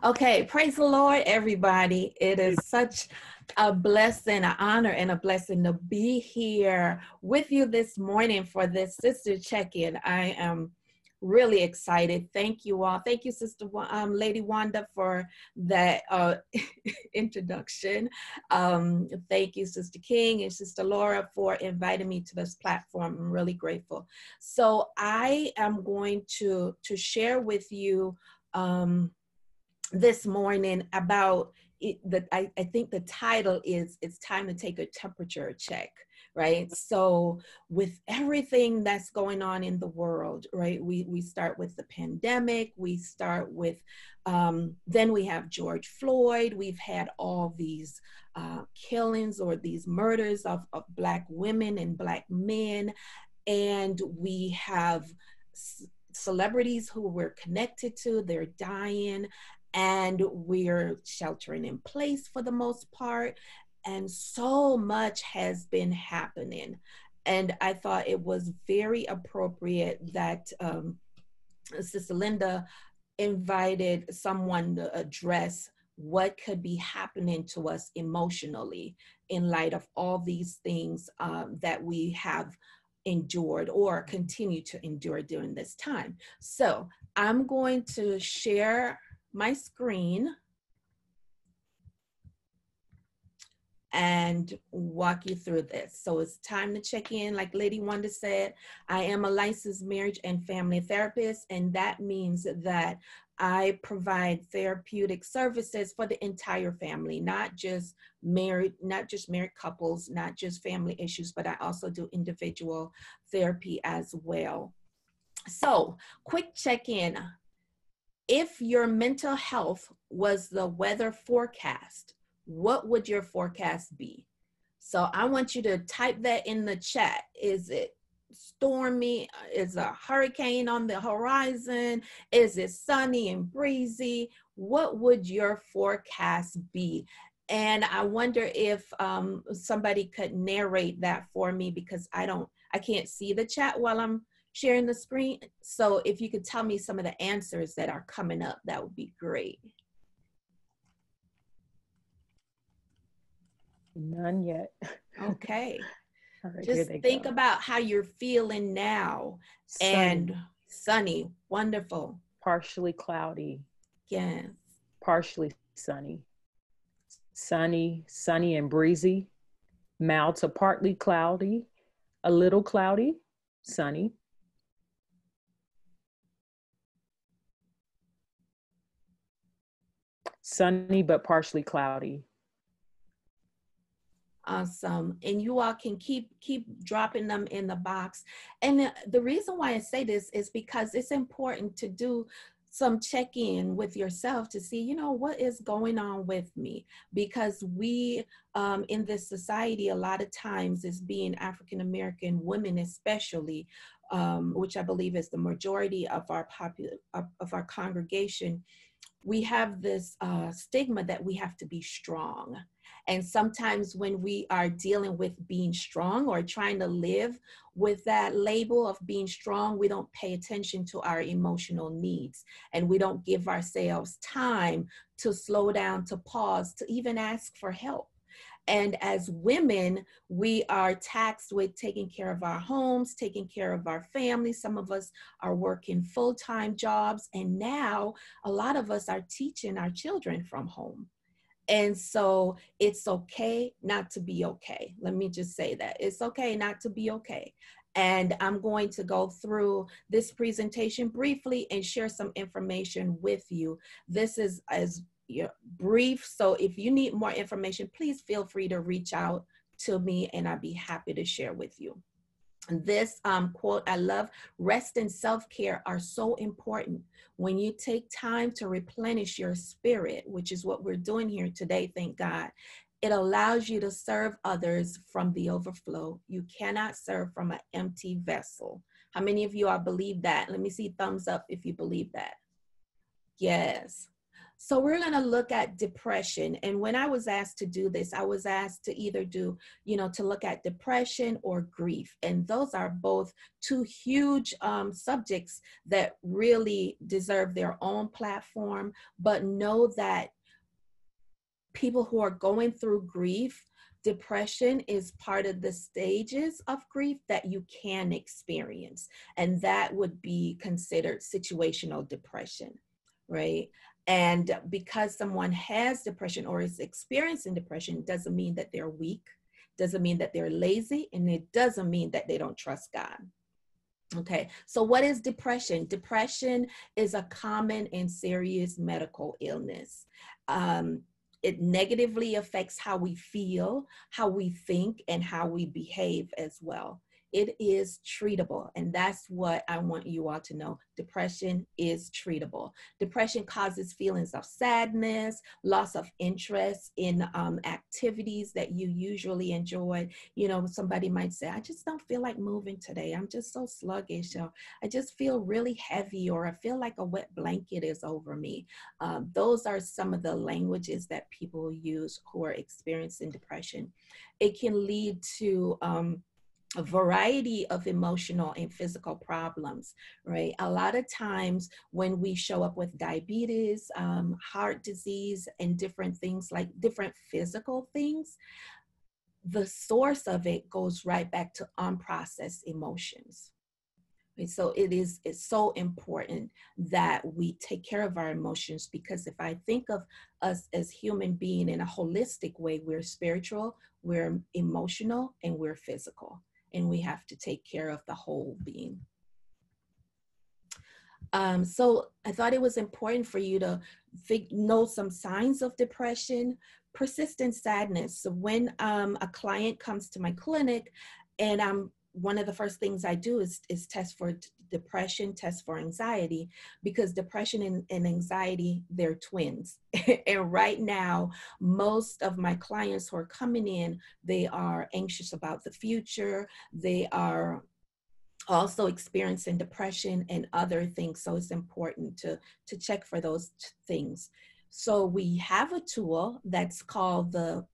Okay, praise the Lord, everybody. It is such a blessing, an honor, and a blessing to be here with you this morning for this sister check-in. I am really excited. Thank you all. Thank you, Lady Wanda, for that introduction. Thank you, Sister King and Sister Laura, for inviting me to this platform. I'm really grateful. So I am going to share with you this morning about it, I think the title is "It's Time to Take a Temperature Check," right? So with everything that's going on in the world, right? We start with the pandemic, we start with, then we have George Floyd, we've had all these killings or these murders of Black women and Black men, and we have celebrities who we're connected to, they're dying, and we're sheltering in place for the most part. And so much has been happening. And I thought it was very appropriate that Sister Linda invited someone to address what could be happening to us emotionally in light of all these things that we have endured or continue to endure during this time. So I'm going to share my screen and walk you through this. So it's time to check in. Like Lady Wanda said, I am a licensed marriage and family therapist, and that means that I provide therapeutic services for the entire family, not just married couples, not just family issues, but I also do individual therapy as well. So quick check-in. If your mental health was the weather forecast, what would your forecast be? So I want you to type that in the chat. Is it stormy? Is a hurricane on the horizon? Is it sunny and breezy? What would your forecast be? And I wonder if somebody could narrate that for me, because I can't see the chat while I'm sharing the screen. So if you could tell me some of the answers that are coming up, that would be great. None yet. Okay. Right, just think about how you're feeling now. Sunny. And sunny, wonderful. Partially cloudy. Yes. Partially sunny. Sunny and breezy. Mild to partly cloudy. A little cloudy. Sunny. Sunny but partially cloudy. Awesome. And you all can keep dropping them in the box. And the reason why I say this is because it's important to do some check-in with yourself to see, what is going on with me? Because we, in this society, a lot of times, as being African-American women especially, which I believe is the majority of our congregation, we have this stigma that we have to be strong. And sometimes when we are dealing with being strong or trying to live with that label of being strong, we don't pay attention to our emotional needs. And we don't give ourselves time to slow down, to pause, to even ask for help. And as women, we are taxed with taking care of our homes, taking care of our families. Some of us are working full-time jobs. And now a lot of us are teaching our children from home. And so it's okay not to be okay. Let me just say that. It's okay not to be okay. And I'm going to go through this presentation briefly and share some information with you. This is as brief. So if you need more information, please feel free to reach out to me and I'd be happy to share with you. This quote I love: rest and self-care are so important. When you take time to replenish your spirit, which is what we're doing here today, thank God, it allows you to serve others from the overflow. You cannot serve from an empty vessel. How many of you all believe that? Let me see thumbs up if you believe that. Yes. So we're going to look at depression. And when I was asked to do this, I was asked to either do, to look at depression or grief. And those are both two huge subjects that really deserve their own platform. But know that people who are going through grief, depression is part of the stages of grief that you can experience. And that would be considered situational depression, right? And because someone has depression or is experiencing depression doesn't mean that they're weak, doesn't mean that they're lazy, and it doesn't mean that they don't trust God. Okay, so what is depression? Depression is a common and serious medical illness. It negatively affects how we feel, how we think, and how we behave as well. It is treatable, and that's what I want you all to know. Depression is treatable. Depression causes feelings of sadness, loss of interest in activities that you usually enjoy. Somebody might say, I just don't feel like moving today. I'm just so sluggish. Or I just feel really heavy, or I feel like a wet blanket is over me. Those are some of the languages that people use who are experiencing depression. It can lead to a variety of emotional and physical problems, right? A lot of times when we show up with diabetes, heart disease, and different things like different physical things, the source of it goes right back to unprocessed emotions. And so it's so important that we take care of our emotions, because if I think of us as human being in a holistic way, we're spiritual, we're emotional, and we're physical. And we have to take care of the whole being. So I thought it was important for you to know some signs of depression. Persistent sadness. So when a client comes to my clinic, and one of the first things I do is test for depression, test for anxiety, because depression and anxiety, they're twins. And right now, most of my clients who are coming in, they are anxious about the future. They are also experiencing depression and other things. So it's important to check for those things. So we have a tool that's called the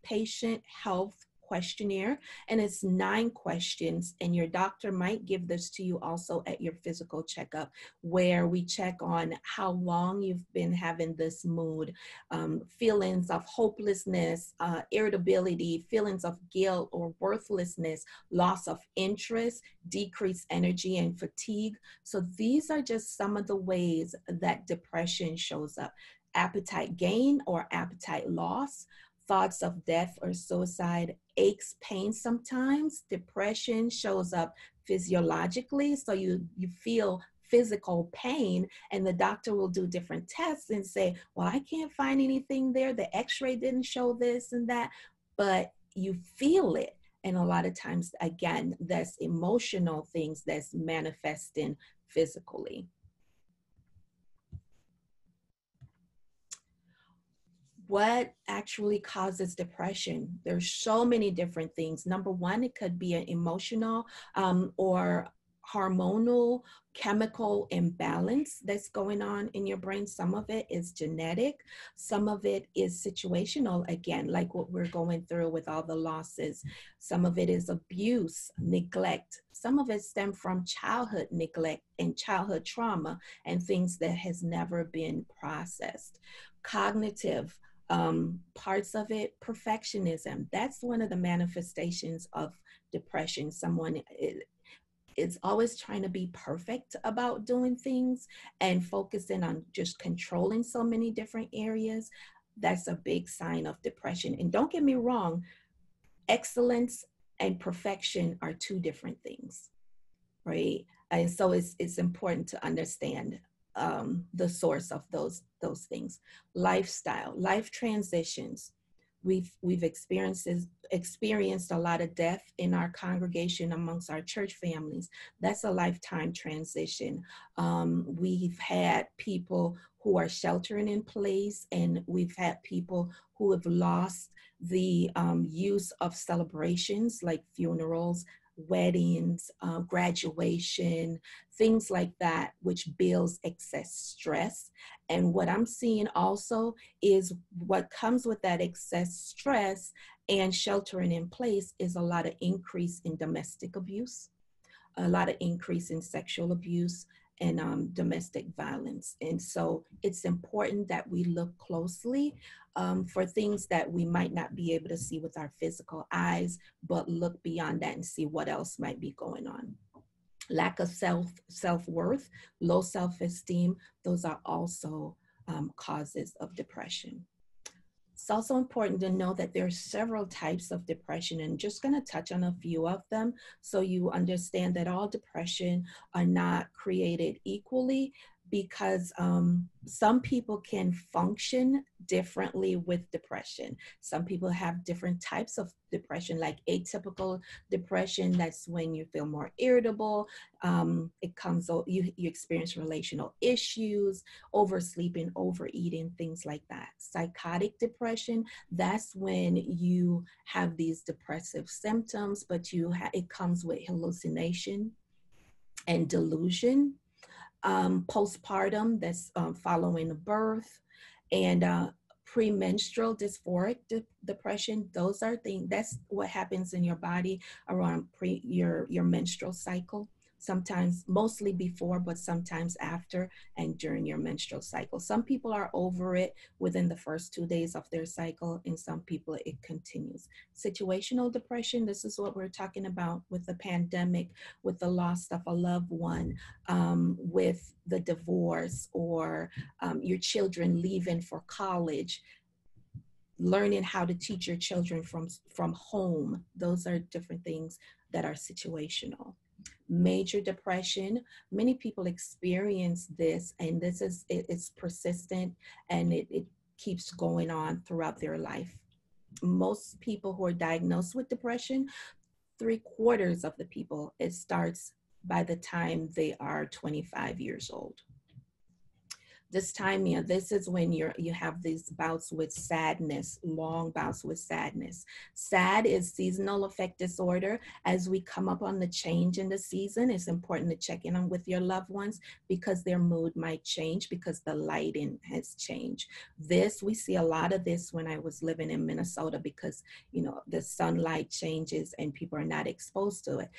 Patient Health Questionnaire, and it's 9 questions, and your doctor might give this to you also at your physical checkup, where we check on how long you've been having this mood, feelings of hopelessness, irritability, feelings of guilt or worthlessness, loss of interest, decreased energy, and fatigue. So these are just some of the ways that depression shows up. Appetite gain or appetite loss, thoughts of death or suicide, aches, pain sometimes. Depression shows up physiologically, so you feel physical pain, and the doctor will do different tests and say, well, I can't find anything there. The x-ray didn't show this and that, but you feel it. And a lot of times, again, that's emotional things that's manifesting physically. What actually causes depression? There's so many different things. Number one, it could be an emotional or hormonal chemical imbalance that's going on in your brain. Some of it is genetic. Some of it is situational, again, like what we're going through with all the losses. Some of it is abuse, neglect. Some of it stems from childhood neglect and childhood trauma and things that has never been processed. Cognitive parts of it, perfectionism. That's one of the manifestations of depression. Someone is always trying to be perfect about doing things and focusing on just controlling so many different areas. That's a big sign of depression. And don't get me wrong, excellence and perfection are 2 different things, right? And so it's important to understand the source of those things. Lifestyle, life transitions. We've experienced a lot of death in our congregation amongst our church families. That's a lifetime transition. We've had people who are sheltering in place, and we've had people who have lost the use of celebrations like funerals, weddings, graduation, things like that, which builds excess stress. And what I'm seeing also is what comes with that excess stress and sheltering in place is a lot of increase in domestic abuse, a lot of increase in sexual abuse and domestic violence. And so it's important that we look closely for things that we might not be able to see with our physical eyes, but look beyond that and see what else might be going on. Lack of self-worth, low self-esteem, those are also causes of depression. It's also important to know that there are several types of depression, and just going to touch on a few of them so you understand that all depression are not created equally, because some people can function differently with depression. Some people have different types of depression, like atypical depression. That's when you feel more irritable. It comes, you experience relational issues, oversleeping, overeating, things like that. Psychotic depression, that's when you have these depressive symptoms, but it comes with hallucination and delusion. Postpartum, that's following a birth, and premenstrual dysphoric depression. Those are things, that's what happens in your body around your menstrual cycle. Sometimes, mostly before, but sometimes after and during your menstrual cycle. Some people are over it within the first 2 days of their cycle, and some people it continues. Situational depression, this is what we're talking about with the pandemic, with the loss of a loved one, with the divorce, or your children leaving for college, learning how to teach your children from home. Those are different things that are situational. Major depression, many people experience this, and it's persistent, and it keeps going on throughout their life. Most people who are diagnosed with depression, 3/4 of the people, it starts by the time they are 25 years old. Dysthymia, this is when you have these bouts with sadness, long bouts with sadness. SAD is seasonal affect disorder. As we come up on the change in the season, it's important to check in on with your loved ones, because their mood might change because the lighting has changed. We see a lot of this when I was living in Minnesota, because the sunlight changes and people are not exposed to it.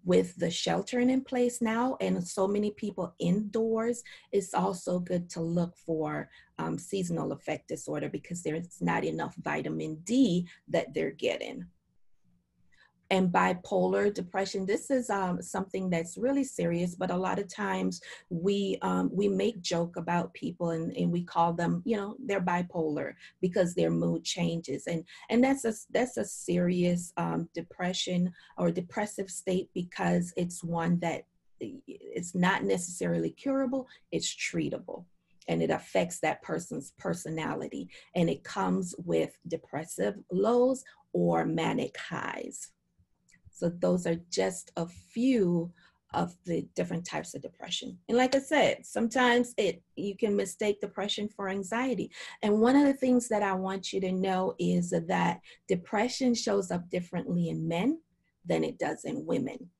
With the sheltering in place now and so many people indoors, it's also good to look for seasonal affect disorder, because there's not enough vitamin D that they're getting. And bipolar depression, this is something that's really serious, but a lot of times we make joke about people, and we call them, they're bipolar because their mood changes. And that's a serious depression or depressive state, because it's one that it's not necessarily curable, it's treatable. And it affects that person's personality. And it comes with depressive lows or manic highs. So those are just a few of the different types of depression. And like I said, sometimes you can mistake depression for anxiety. And one of the things that I want you to know is that depression shows up differently in men than it does in women.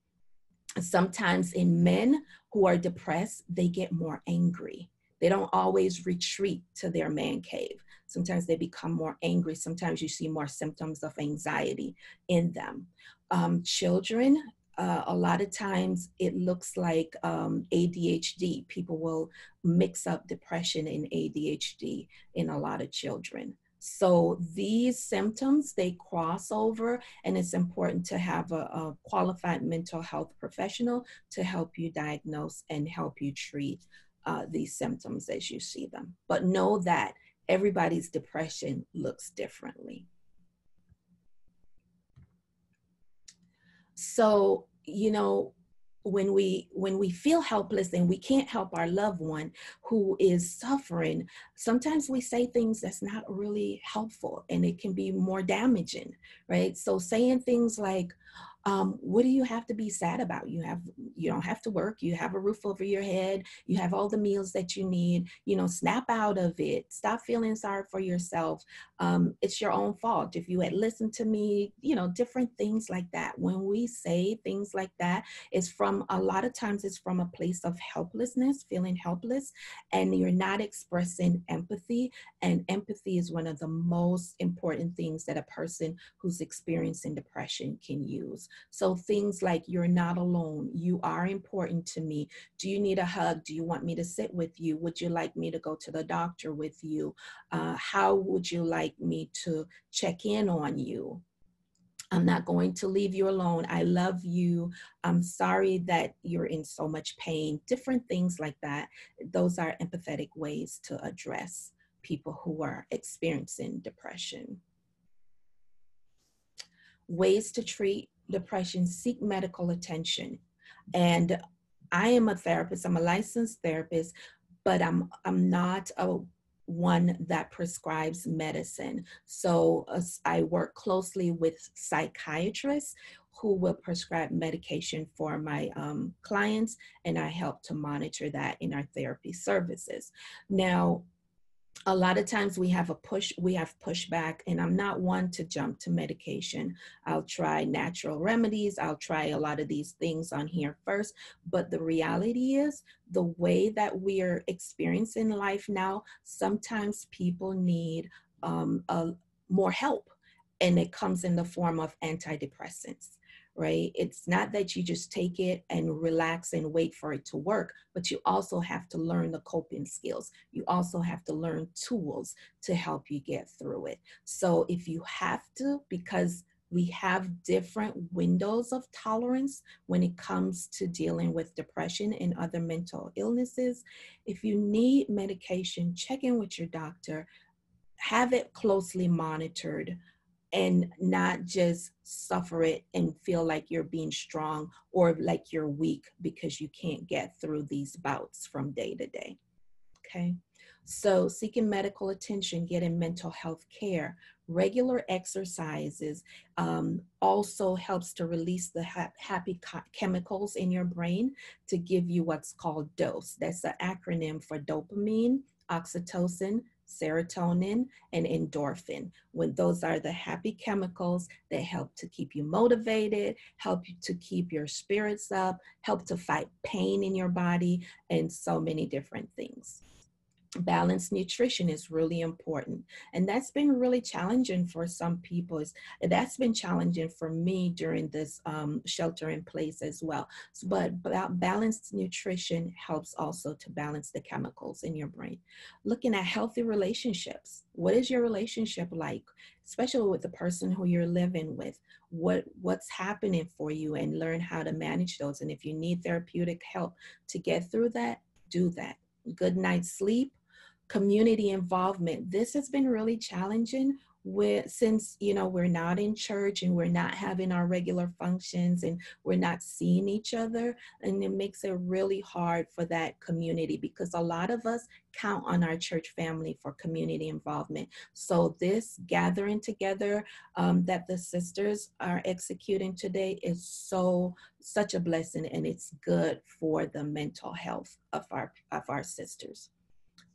Sometimes in men who are depressed, they get more angry. They don't always retreat to their man cave. Sometimes they become more angry. Sometimes you see more symptoms of anxiety in them. Children, a lot of times it looks like ADHD. People will mix up depression and ADHD in a lot of children. So these symptoms, they cross over, and it's important to have a qualified mental health professional to help you diagnose and help you treat these symptoms as you see them. But know that everybody's depression looks differently. So, when we feel helpless and we can't help our loved one who is suffering, sometimes we say things that's not really helpful, and it can be more damaging, right? So saying things like, What do you have to be sad about? You don't have to work. You have a roof over your head. You have all the meals that you need. Snap out of it. Stop feeling sorry for yourself. It's your own fault. If you had listened to me, different things like that. When we say things like that, a lot of times it's from a place of helplessness, feeling helpless, and you're not expressing empathy. And empathy is one of the most important things that a person who's experiencing depression can use. So things like, you're not alone. You are important to me. Do you need a hug? Do you want me to sit with you? Would you like me to go to the doctor with you? How would you like me to check in on you? I'm not going to leave you alone. I love you. I'm sorry that you're in so much pain. Different things like that. Those are empathetic ways to address people who are experiencing depression. Ways to treat depression: seek medical attention. And I am a therapist. I'm a licensed therapist, but I'm not a one that prescribes medicine. So I work closely with psychiatrists who will prescribe medication for my clients, and I help to monitor that in our therapy services. Now, a lot of times we have pushback, and I'm not one to jump to medication. I'll try natural remedies. I'll try a lot of these things on here first. But the reality is, the way that we are experiencing life now, sometimes people need more help, and it comes in the form of antidepressants. Right? It's not that you just take it and relax and wait for it to work, but you also have to learn the coping skills. You also have to learn tools to help you get through it. So if you have to, because we have different windows of tolerance when it comes to dealing with depression and other mental illnesses, if you need medication, check in with your doctor, have it closely monitored, and not just suffer it and feel like you're being strong or like you're weak because you can't get through these bouts from day to day. Okay. So seeking medical attention, getting mental health care, regular exercises also helps to release the happy chemicals in your brain to give you what's called DOSE. That's an acronym for dopamine, oxytocin, serotonin, and endorphin. When those are the happy chemicals that help to keep you motivated, help you to keep your spirits up, help to fight pain in your body, and so many different things. Balanced nutrition is really important, and that's been really challenging for some people. That's been challenging for me during this shelter in place as well. But balanced nutrition helps also to balance the chemicals in your brain. Looking at healthy relationships. What is your relationship like, especially with the person who you're living with? What's happening for you, and learn how to manage those. And if you need therapeutic help to get through that, do that. Good night's sleep. Community involvement. This has been really challenging since we're not in church and we're not having our regular functions and we're not seeing each other, and it makes it really hard for that community, because a lot of us count on our church family for community involvement. So this gathering together that the sisters are executing today is such a blessing, and it's good for the mental health of our sisters.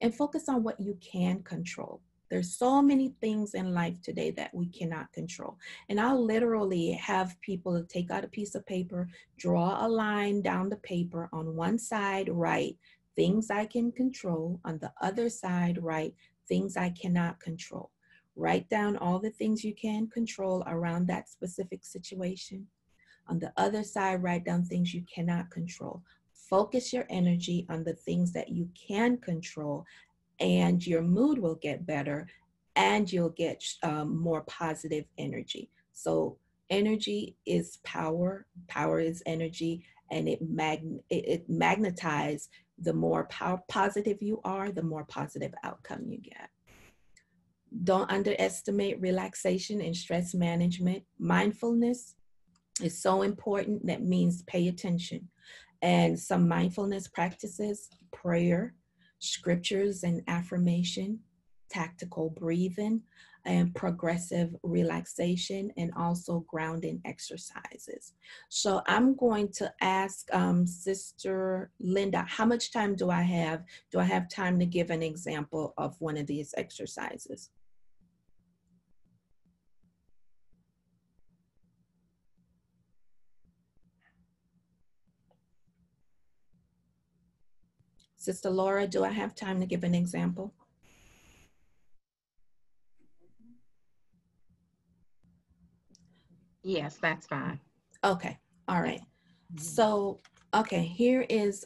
And focus on what you can control. There's so many things in life today that we cannot control. And I'll literally have people take out a piece of paper, draw a line down the paper. On one side, write things I can control. On the other side, write things I cannot control. Write down all the things you can control around that specific situation. On the other side, write down things you cannot control. Focus your energy on the things that you can control, and your mood will get better, and you'll get more positive energy. So energy is power, power is energy, and it magnetizes. The more positive you are, the more positive outcome you get. Don't underestimate relaxation and stress management. Mindfulness is so important. That means pay attention. And some mindfulness practices: prayer, scriptures and affirmation, tactical breathing, and progressive relaxation, and also grounding exercises. So I'm going to ask Sister Linda, how much time do I have? Do I have time to give an example of one of these exercises? Sister Laura, do I have time to give an example? Yes, that's fine. Okay, all right. So, okay, here is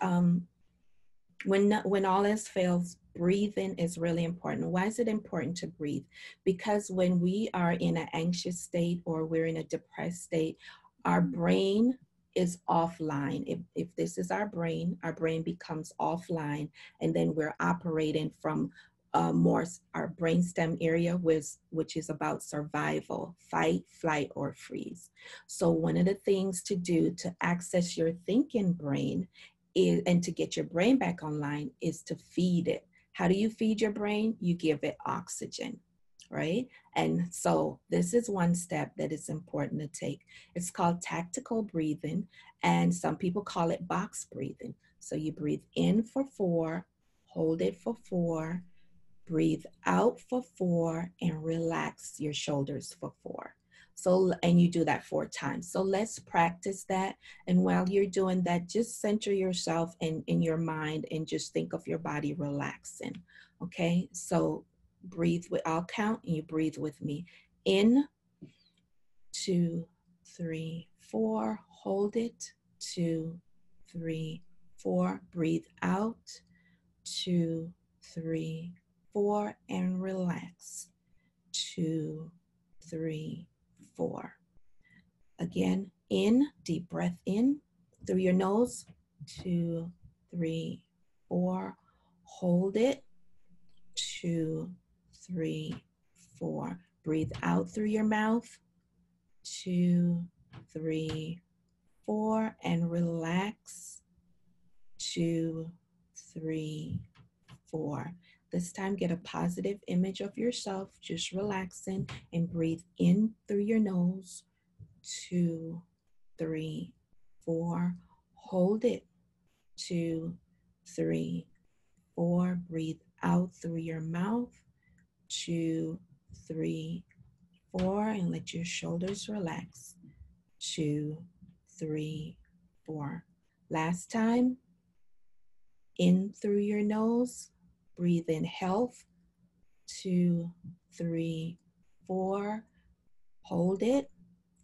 when all else fails, breathing is really important. Why is it important to breathe? Because when we are in an anxious state or we're in a depressed state, our brain is offline. If this is our brain becomes offline, and then we're operating from more our brainstem area, which is about survival, fight, flight, or freeze. So one of the things to do to access your thinking brain is, and to get your brain back online, is to feed it. How do you feed your brain? You give it oxygen, right? And so this is one step that is important to take. It's called tactical breathing, and some people call it box breathing. So you breathe in for 4, hold it for 4, breathe out for 4, and relax your shoulders for 4. So, and you do that 4 times. So let's practice that. And while you're doing that, just center yourself in your mind and just think of your body relaxing. Okay, so breathe with, I'll count and you breathe with me. In, 2, 3, 4, hold it, 2, 3, 4, breathe out, 2, 3, 4, and relax, 2, 3, 4. Again, in, deep breath in through your nose, 2, 3, 4, hold it, 2, 3, 4. Breathe out through your mouth, 2, 3, 4, and relax, 2, 3, 4. This time, get a positive image of yourself, just relaxing, and breathe in through your nose, 2, 3, 4. Hold it, 2, 3, 4. Breathe out through your mouth, 2, 3, 4, and let your shoulders relax, 2, 3, 4. Last time, in through your nose, breathe in health, 2, 3, 4. Hold it,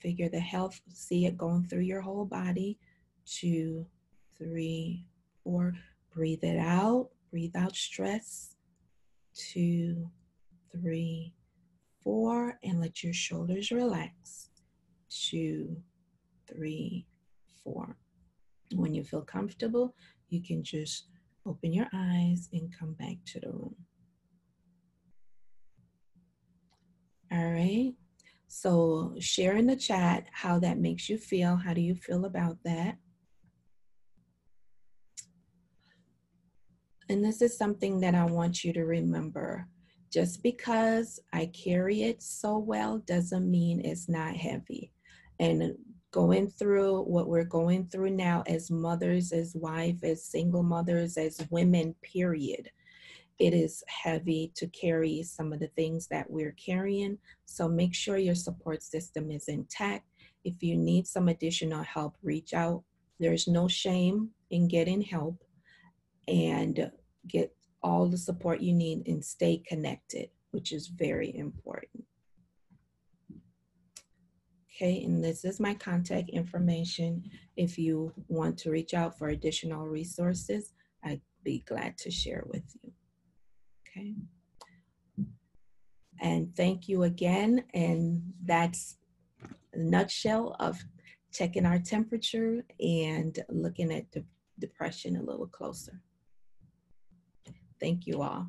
figure the health, see it going through your whole body, 2, 3, 4. Breathe it out, breathe out stress, 2, 3, 4, and let your shoulders relax, 2, 3, 4. When you feel comfortable, you can just open your eyes and come back to the room. All right. So share in the chat how that makes you feel. How do you feel about that? And this is something that I want you to remember. Just because I carry it so well doesn't mean it's not heavy. And going through what we're going through now as mothers, as wives, as single mothers, as women, period, it is heavy to carry some of the things that we're carrying. So make sure your support system is intact. If you need some additional help, reach out. There's no shame in getting help, and get all the support you need and stay connected, which is very important. Okay, and this is my contact information. If you want to reach out for additional resources, I'd be glad to share with you. Okay. And thank you again. And that's a nutshell of checking our temperature and looking at depression a little closer. Thank you all.